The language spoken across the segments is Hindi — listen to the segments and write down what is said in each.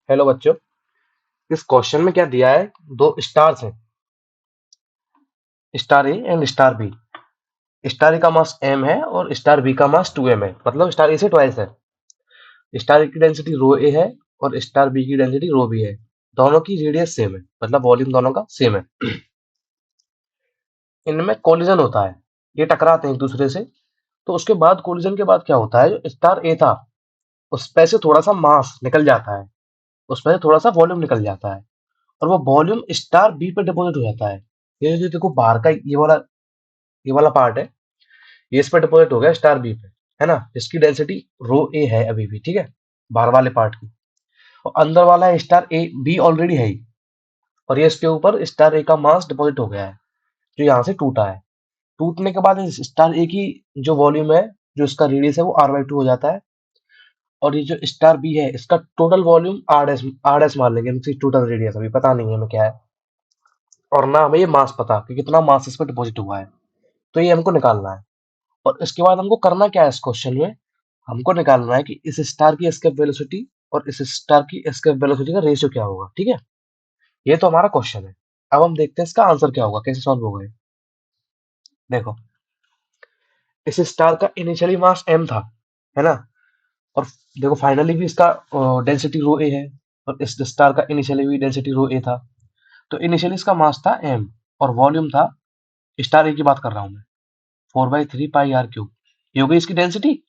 हेलो बच्चों। इस क्वेश्चन में क्या दिया है? दो स्टार्स हैं, star A and star B. Star A का मास m है और स्टार बी का मास 2m है, मतलब स्टार ए से ट्वाइस है। स्टार ए की डेंसिटी रो ए है और स्टार बी की डेंसिटी रो बी है। दोनों की रेडियस सेम है, मतलब वॉल्यूम दोनों का सेम है। इनमें कोलिजन होता है, ये टकराते हैं एक दूसरे से। तो उसके बाद कोलिजन के बाद क्या होता है, जो स्टार ए था उस पे से थोड़ा सा मास निकल जाता है, उस पे से थोड़ा सा वॉल्यूम निकल जाता है और वो वॉल्यूम स्टार बी पे डिपॉजिट हो जाता है। ये जो देखो बाहर का ये वाला पार्ट है, ये इस पे डिपॉजिट हो गया स्टार बी पे, है ना, इसकी डेंसिटी रो ए है अभी भी, ठीक है, बाहर वाले पार्ट की। और अंदर वाला है स्टार ए बी ऑलरेडी है ही, और ये इसके ऊपर स्टार ए का मास डिपॉजिट हो गया है, जो यहाँ से टूटा है। टूटने के बाद इस स्टार ए की जो वॉल्यूम है, जो इसका रेडियस है, वो r/2 हो जाता है। और ये जो स्टार बी है इसका टोटल वॉल्यूम r डैश मान लेंगे, इसकी टोटल रेडियस अभी पता नहीं है हमें क्या है, और ना हमें ये मास पता कि कितना मास इस पर डिपॉजिट हुआ है। तो ये हमको निकालना है। और इसके बाद हमको करना क्या है इस क्वेश्चन में, हमको निकालना है कि इस स्टार की एस्केप वेलोसिटी और इस स्टार की एस्केप वेलोसिटी का रेशियो क्या होगा, ठीक है। ये तो हमारा क्वेश्चन है। अब हम देखते हैं इसका आंसर क्या होगा, कैसे सॉल्व होगा ये। देखो, इस स्टार का इनिशियली मास m था, है ना। और देखो फाइनली भी इसका डेंसिटी रो ए है, और इस स्टार का इनिशियली भी डेंसिटी रो ए था। तो इनिशियली इसका मास था m और वॉल्यूम था, स्टार ए की बात कर रहा हूं मैं, 4/3 πr क्यूब। ये हो गई इसकी डेंसिटी।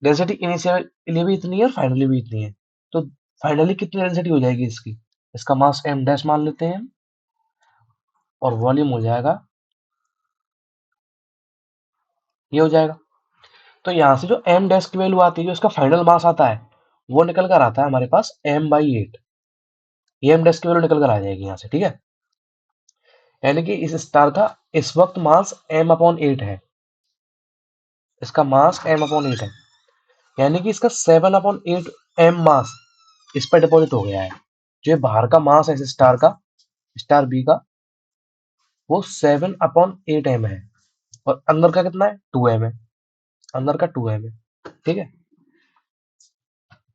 डेंसिटी इनिशियली भी इतनी है और फाइनली भी इतनी है। तो फाइनली कितनी डेंसिटी हो जाएगी इसकी, इसका मास m डैश मान लेते हैं, और वॉल्यूम हो जाएगा, ये हो जाएगा। तो यहाँ से जो m डैश की वैल्यू आती है, जो इसका फाइनल मास आता है, वो निकल कर आता है हमारे पास m/8। ये m डैश की वैल्यू निकल कर आ जाएगी यहाँ से, ठीक है। यानी कि इस स्टार का इस वक्त मास m/8 है, इसका मास m/8 है। यानी कि इसका 7/8 m मास इस पर डिपॉजिट हो गया है। जो ये बाहर का मास है इस स्टार का, स्टार बी का, वो 7/8 m है। और अंदर का कितना है, 2m है, अंदर का 2m है, ठीक है।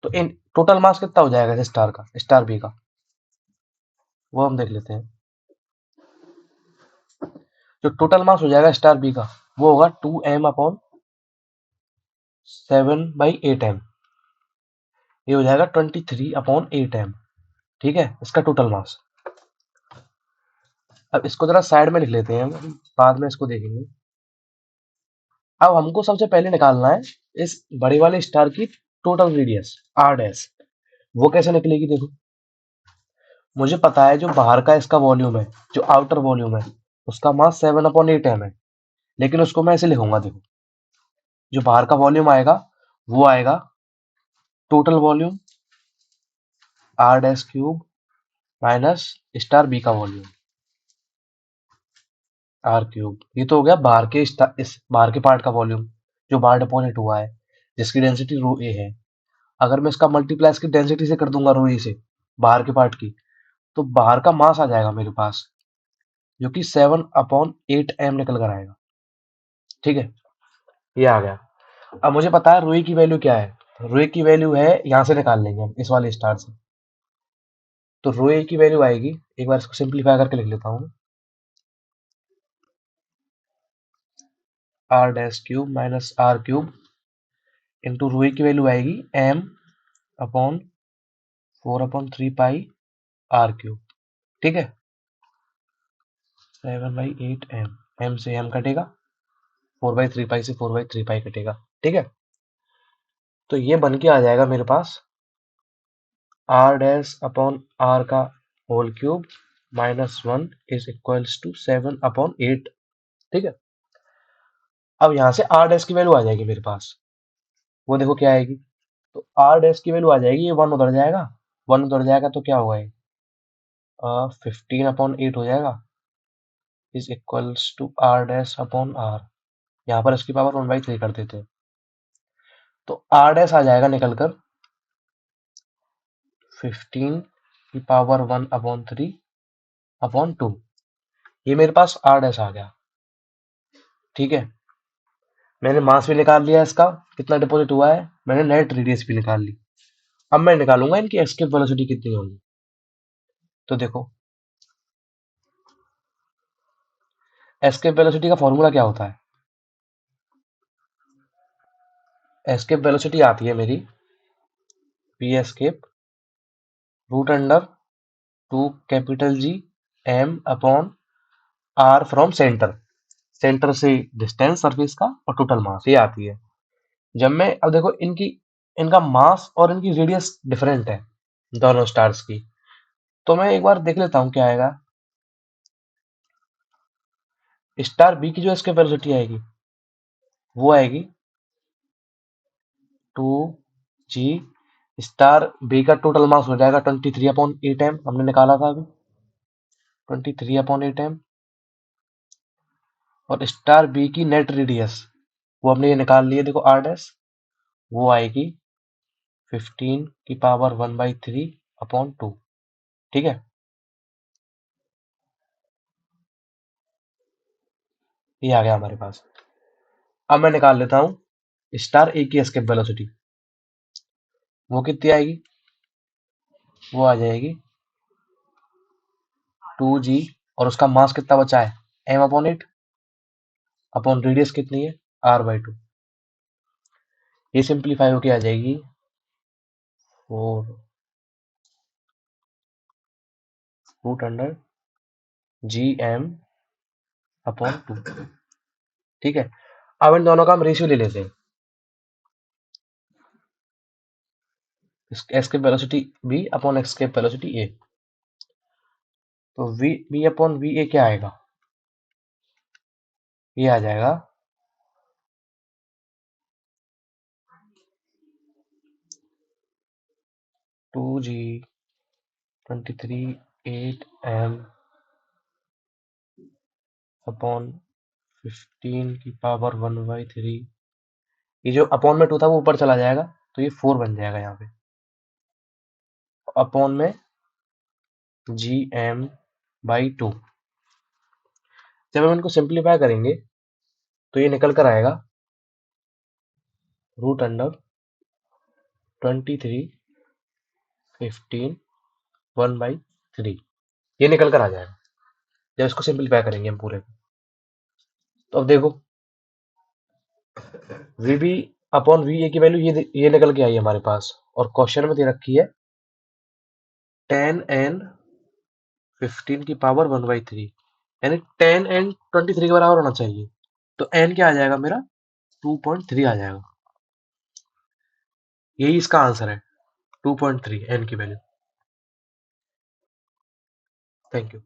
तो इन टोटल मास कितना हो जाएगा इस स्टार का, स्टार बी का, वो हम देख लेते हैं। जो टोटल मास हो जाएगा स्टार बी का, वो होगा 2m/7/8m। ये हो जाएगा 23/8m, ठीक है, इसका टोटल मास। अब इसको जरा साइड में लिख लेते हैं हम, बाद में इसको देखेंगे। अब हमको सबसे पहले निकालना है इस बड़े वाले स्टार की टोटल रेडियस r डैश। वो कैसे निकलेगी, देखो, मुझे पता है जो बाहर का इसका वॉल्यूम है, जो आउटर वॉल्यूम है, उसका मास 7/8m है। लेकिन उसको मैं ऐसे लिखूंगा, देखो, जो बाहर का वॉल्यूम आएगा वो आएगा total volume r dash cube minus star B का वॉल्यूम r क्यूब। ये तो हो गया बाहर के इस बाहर के पार्ट का वॉल्यूम, जो बाहर डिपॉजिट हुआ है, जिसकी डेंसिटी रो ए है। अगर मैं इसका मल्टीप्लाई इसकी डेंसिटी से कर दूंगा रो ए से, बाहर के पार्ट की, तो बाहर का मास आ जाएगा मेरे पास, जो कि 7/8m निकल कर आएगा, ठीक है। ये आ गया। अब मुझे पता है रोई की वैल्यू क्या है। रोई की वैल्यू है, यहाँ से निकाल लेंगे हम इस वाले स्टार से। तो रोई की वैल्यू आएगी, एक बार इसको सिंप्लीफाई करके लिख लेता हूँ, r dash cube minus r cube into रोई की वैल्यू आएगी m/4/3 πr क्यूब, ठीक है। 7/8m, m से m कटेगा, 4/3 से 4/3 कटेगा, ठीक है। तो ये बन के आ जाएगा मेरे पास r डैश/r का whole cube -1 is equals to 7/8, ठीक है। अब यहाँ से r डैश की वैल्यू आ जाएगी मेरे पास, वो देखो क्या आएगी। तो r डैश की वैल्यू आ जाएगी, ये 1 उधर जाएगा, 1 उधर जाएगा तो क्या होगा ये 15/8 हो जाएगा, इज इक्वल्स टू r डैश/r। यहाँ पर इसकी पावर 1/3 कर देते हैं, तो r डैश आ जाएगा निकल कर 15 की पावर 1/3/2। ये मेरे पास r डैश आ गया, ठीक है। मैंने मास भी निकाल लिया इसका, कितना डिपॉजिट हुआ है, मैंने नेट रेडियस भी निकाल ली। अब मैं निकालूंगा इनकी एस्केप वेलोसिटी कितनी होगी। तो देखो, एस्केप वेलोसिटी का फॉर्मूला क्या होता है? एस्केप वेलोसिटी आती है मेरी P escape root under two capital G M upon R from centre. Centre से डिस्टेंस सरफेस का और टोटल मास, ये आती है। जब मैं अब देखो इनकी इनका मास और इनकी रेडियस डिफरेंट है दोनों स्टार्स की। तो मैं एक बार देख लेता हूँ क्या आएगा। स्टार बी की जो इसके वेलोसिटी आएगी वो आएगी 2 जी। स्टार बी का टोटल मास हो जाएगा 23/8m, हमने निकाला था अभी 23/8m। और स्टार बी की नेट रेडियस वो हमने ये निकाल लिया, देखो आर डैश, वो आएगी 15⁻⁴/2। ठीक है, ये आ गया हमारे पास। अब मैं निकाल लेता हूँ स्टार ए की एस्केप वेलोसिटी। वो कितनी आएगी? वो आ जाएगी 2 जी, और उसका मास कितना बचा है m/8, अपॉन रेडियस कितनी है r/2। ये सिंप्लीफाई होके आ जाएगी 4√g m/2। ठीक है, अब इन दोनों का हम रेशियो ले लेते हैं। Escape velocity v upon escape velocity a। तो v अपॉन वी ए क्या आएगा? ये आ जाएगा 2g23/8m अपॉन 15⁻⁴। ये जो अपॉन में 2 था वो ऊपर चला जाएगा, तो ये 4 बन जाएगा यहाँ पे, अपॉन में gm/2। जब हम इनको सिंप्लीफाई करेंगे तो ये निकल कर आएगा √23 15 1/3। ये निकल कर आ जाएगा जब इसको सिंप्लीफाई करेंगे हम पूरे को। तो अब देखो वीबी अपॉन वी ए की वैल्यू ये निकल के आई है हमारे पास, और क्वेश्चन में दे रखी है 10n 15⁻⁴, यानी 10n 23 के बराबर होना चाहिए। तो n क्या आ जाएगा मेरा? 2.3 आ जाएगा। यही इसका आंसर है, 2.3 n की वैल्यू। Thank you.